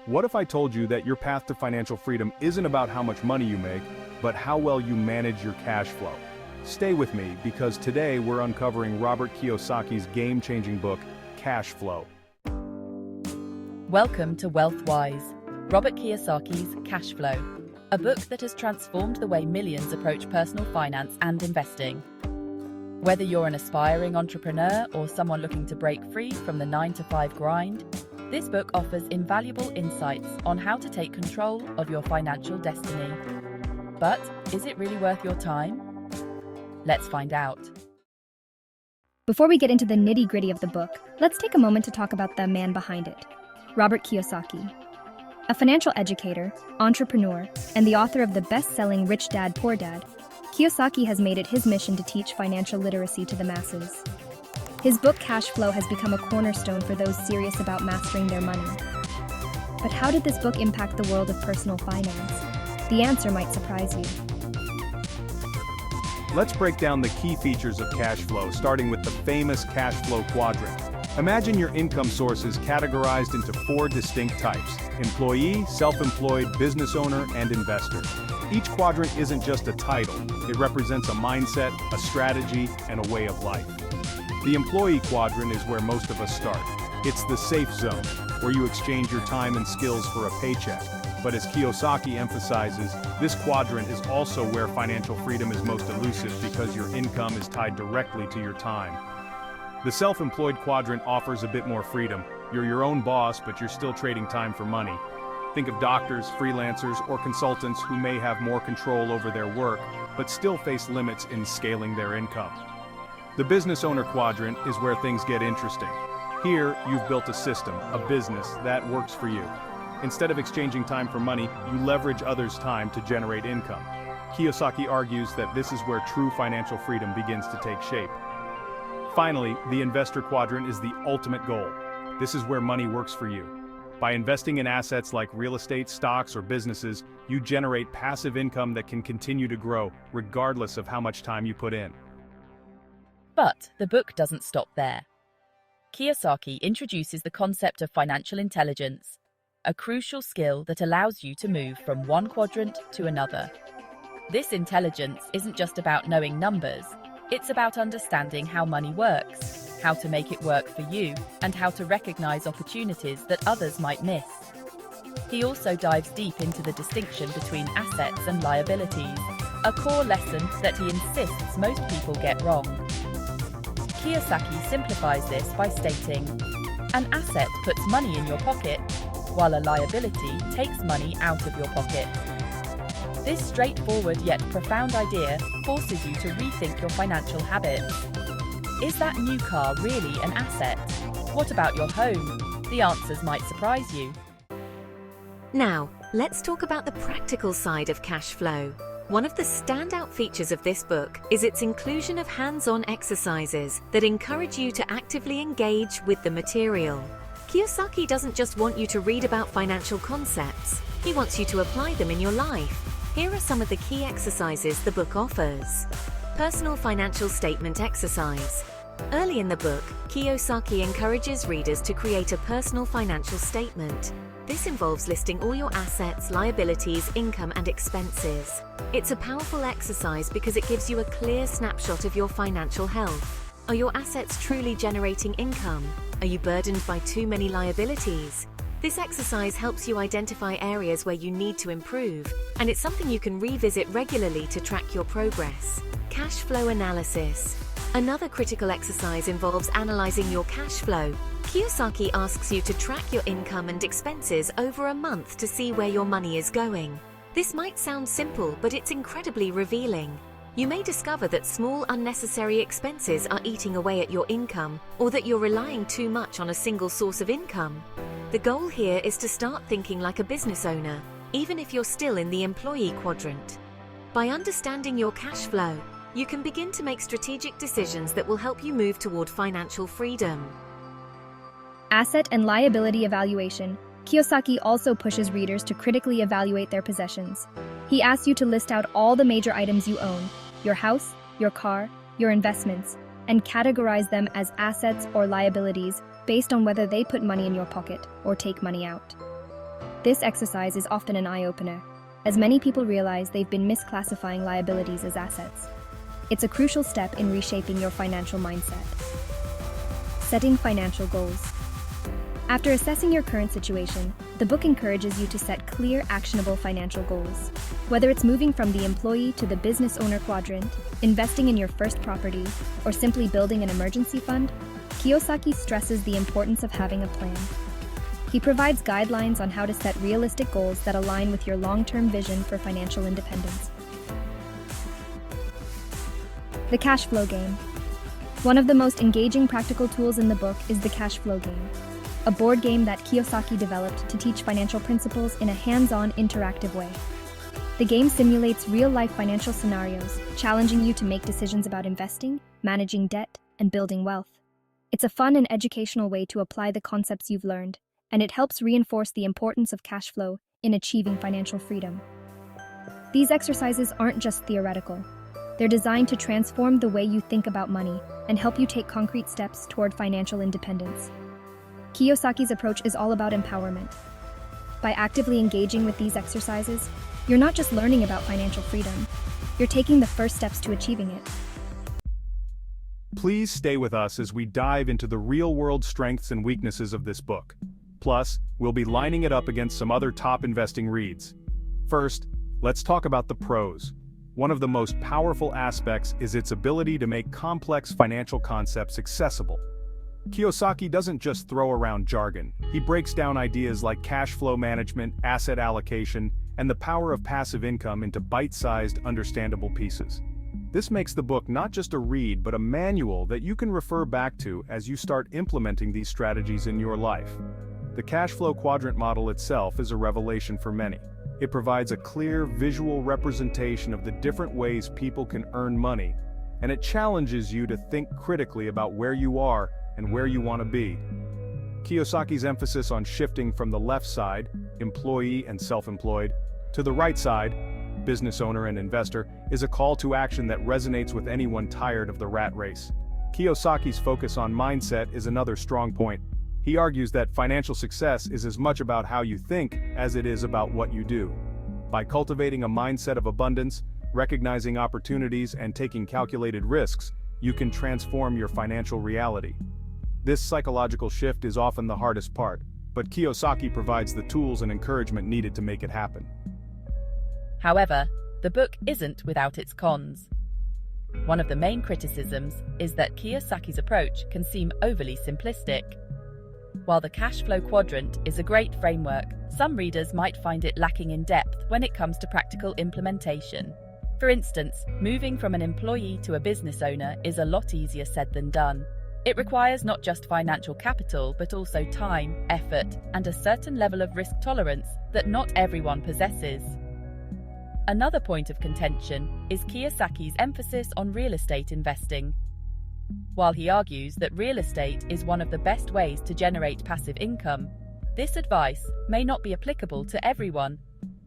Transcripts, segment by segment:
What if I told you that your path to financial freedom isn't about how much money you make, but how well you manage your cash flow? Stay with me, because today we're uncovering Robert Kiyosaki's game-changing book, Cash Flow. Welcome to Wealthwhise, Robert Kiyosaki's Cash Flow, a book that has transformed the way millions approach personal finance and investing. Whether you're an aspiring entrepreneur or someone looking to break free from the 9-to-5 grind, this book offers invaluable insights on how to take control of your financial destiny. But is it really worth your time? Let's find out. Before we get into the nitty-gritty of the book, let's take a moment to talk about the man behind it, Robert Kiyosaki. A financial educator, entrepreneur, and the author of the best-selling Rich Dad, Poor Dad, Kiyosaki has made it his mission to teach financial literacy to the masses. His book Cash Flow has become a cornerstone for those serious about mastering their money. But how did this book impact the world of personal finance? The answer might surprise you. Let's break down the key features of cash flow, starting with the famous cash flow quadrant. Imagine your income sources categorized into 4 distinct types: employee, self-employed, business owner, and investor. Each quadrant isn't just a title, it represents a mindset, a strategy, and a way of life. The employee quadrant is where most of us start. It's the safe zone, where you exchange your time and skills for a paycheck. But as Kiyosaki emphasizes, this quadrant is also where financial freedom is most elusive because your income is tied directly to your time. The self-employed quadrant offers a bit more freedom. You're your own boss, but you're still trading time for money. Think of doctors, freelancers, or consultants who may have more control over their work, but still face limits in scaling their income. The business owner quadrant is where things get interesting. Here, you've built a system, a business, that works for you. Instead of exchanging time for money, you leverage others' time to generate income. Kiyosaki argues that this is where true financial freedom begins to take shape. Finally, the investor quadrant is the ultimate goal. This is where money works for you. By investing in assets like real estate, stocks, or businesses, you generate passive income that can continue to grow, regardless of how much time you put in. But the book doesn't stop there. Kiyosaki introduces the concept of financial intelligence, a crucial skill that allows you to move from one quadrant to another. This intelligence isn't just about knowing numbers, it's about understanding how money works, how to make it work for you, and how to recognize opportunities that others might miss. He also dives deep into the distinction between assets and liabilities, a core lesson that he insists most people get wrong. Kiyosaki simplifies this by stating, an asset puts money in your pocket, while a liability takes money out of your pocket. This straightforward yet profound idea forces you to rethink your financial habits. Is that new car really an asset? What about your home? The answers might surprise you. Now, let's talk about the practical side of cash flow. One of the standout features of this book is its inclusion of hands-on exercises that encourage you to actively engage with the material. Kiyosaki doesn't just want you to read about financial concepts, he wants you to apply them in your life. Here are some of the key exercises the book offers. Personal financial statement exercise. Early in the book, Kiyosaki encourages readers to create a personal financial statement. This involves listing all your assets, liabilities, income, and expenses. It's a powerful exercise because it gives you a clear snapshot of your financial health. Are your assets truly generating income? Are you burdened by too many liabilities? This exercise helps you identify areas where you need to improve, and it's something you can revisit regularly to track your progress. Cash flow analysis. Another critical exercise involves analyzing your cash flow. Kiyosaki asks you to track your income and expenses over a month to see where your money is going. This might sound simple, but it's incredibly revealing. You may discover that small unnecessary expenses are eating away at your income, or that you're relying too much on a single source of income. The goal here is to start thinking like a business owner, even if you're still in the employee quadrant. By understanding your cash flow, you can begin to make strategic decisions that will help you move toward financial freedom. Asset and liability evaluation. Kiyosaki also pushes readers to critically evaluate their possessions. He asks you to list out all the major items you own, your house, your car, your investments, and categorize them as assets or liabilities based on whether they put money in your pocket or take money out. This exercise is often an eye-opener, as many people realize they've been misclassifying liabilities as assets. It's a crucial step in reshaping your financial mindset. Setting financial goals. After assessing your current situation, the book encourages you to set clear, actionable financial goals. Whether it's moving from the employee to the business owner quadrant, investing in your first property, or simply building an emergency fund, Kiyosaki stresses the importance of having a plan. He provides guidelines on how to set realistic goals that align with your long-term vision for financial independence. The cash flow game. One of the most engaging practical tools in the book is the cash flow game, a board game that Kiyosaki developed to teach financial principles in a hands-on, interactive way. The game simulates real-life financial scenarios, challenging you to make decisions about investing, managing debt, and building wealth. It's a fun and educational way to apply the concepts you've learned, and it helps reinforce the importance of cash flow in achieving financial freedom. These exercises aren't just theoretical. They're designed to transform the way you think about money and help you take concrete steps toward financial independence. Kiyosaki's approach is all about empowerment. By actively engaging with these exercises, you're not just learning about financial freedom, you're taking the first steps to achieving it. Please stay with us as we dive into the real-world strengths and weaknesses of this book. Plus, we'll be lining it up against some other top investing reads. First, let's talk about the pros. One of the most powerful aspects is its ability to make complex financial concepts accessible. Kiyosaki doesn't just throw around jargon. He breaks down ideas like cash flow management, asset allocation, and the power of passive income into bite-sized, understandable pieces. This makes the book not just a read, but a manual that you can refer back to as you start implementing these strategies in your life. The cash flow quadrant model itself is a revelation for many. It provides a clear visual representation of the different ways people can earn money, and it challenges you to think critically about where you are and where you want to be. Kiyosaki's emphasis on shifting from the left side, employee and self-employed, to the right side, business owner and investor, is a call to action that resonates with anyone tired of the rat race. Kiyosaki's focus on mindset is another strong point. He argues that financial success is as much about how you think as it is about what you do. By cultivating a mindset of abundance, recognizing opportunities, and taking calculated risks, you can transform your financial reality. This psychological shift is often the hardest part, but Kiyosaki provides the tools and encouragement needed to make it happen. However, the book isn't without its cons. One of the main criticisms is that Kiyosaki's approach can seem overly simplistic. While the cash flow quadrant is a great framework, some readers might find it lacking in depth when it comes to practical implementation. For instance, moving from an employee to a business owner is a lot easier said than done. It requires not just financial capital, but also time, effort, and a certain level of risk tolerance that not everyone possesses. Another point of contention is Kiyosaki's emphasis on real estate investing. While he argues that real estate is one of the best ways to generate passive income, this advice may not be applicable to everyone,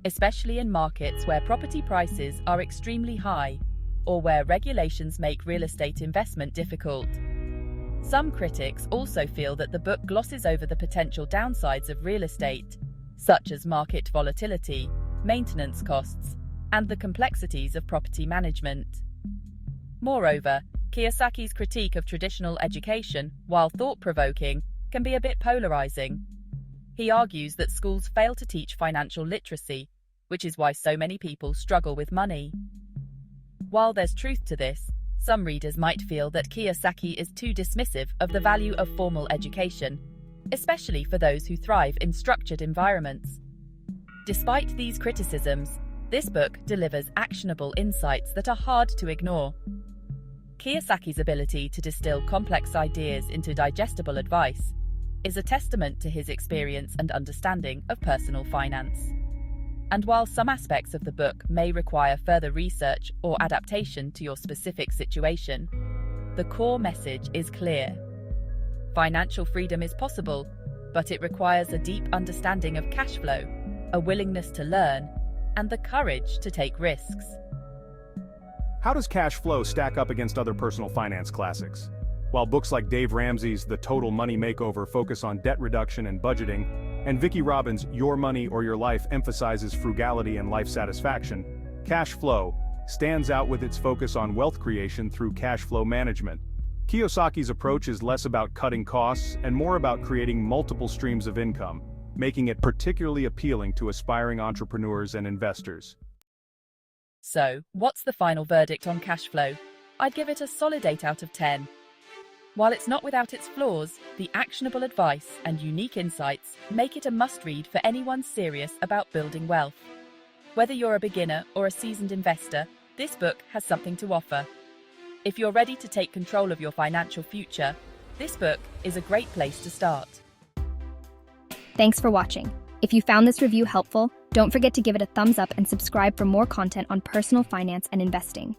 especially in markets where property prices are extremely high or where regulations make real estate investment difficult. Some critics also feel that the book glosses over the potential downsides of real estate, such as market volatility, maintenance costs, and the complexities of property management. Moreover, Kiyosaki's critique of traditional education, while thought-provoking, can be a bit polarizing. He argues that schools fail to teach financial literacy, which is why so many people struggle with money. While there's truth to this, some readers might feel that Kiyosaki is too dismissive of the value of formal education, especially for those who thrive in structured environments. Despite these criticisms, this book delivers actionable insights that are hard to ignore. Kiyosaki's ability to distill complex ideas into digestible advice is a testament to his experience and understanding of personal finance. And while some aspects of the book may require further research or adaptation to your specific situation, the core message is clear. Financial freedom is possible, but it requires a deep understanding of cash flow, a willingness to learn, and the courage to take risks. How does cash flow stack up against other personal finance classics? While books like Dave Ramsey's The Total Money Makeover focus on debt reduction and budgeting, And Vicki Robbins' Your Money or Your Life emphasizes frugality and life satisfaction. Cash Flow stands out with its focus on wealth creation through cash flow management. Kiyosaki's approach is less about cutting costs and more about creating multiple streams of income, making it particularly appealing to aspiring entrepreneurs and investors. So, what's the final verdict on cash flow? I'd give it a solid 8 out of 10. While it's not without its flaws, the actionable advice and unique insights make it a must-read for anyone serious about building wealth. Whether you're a beginner or a seasoned investor, this book has something to offer. If you're ready to take control of your financial future, this book is a great place to start. Thanks for watching. If you found this review helpful, don't forget to give it a thumbs up and subscribe for more content on personal finance and investing.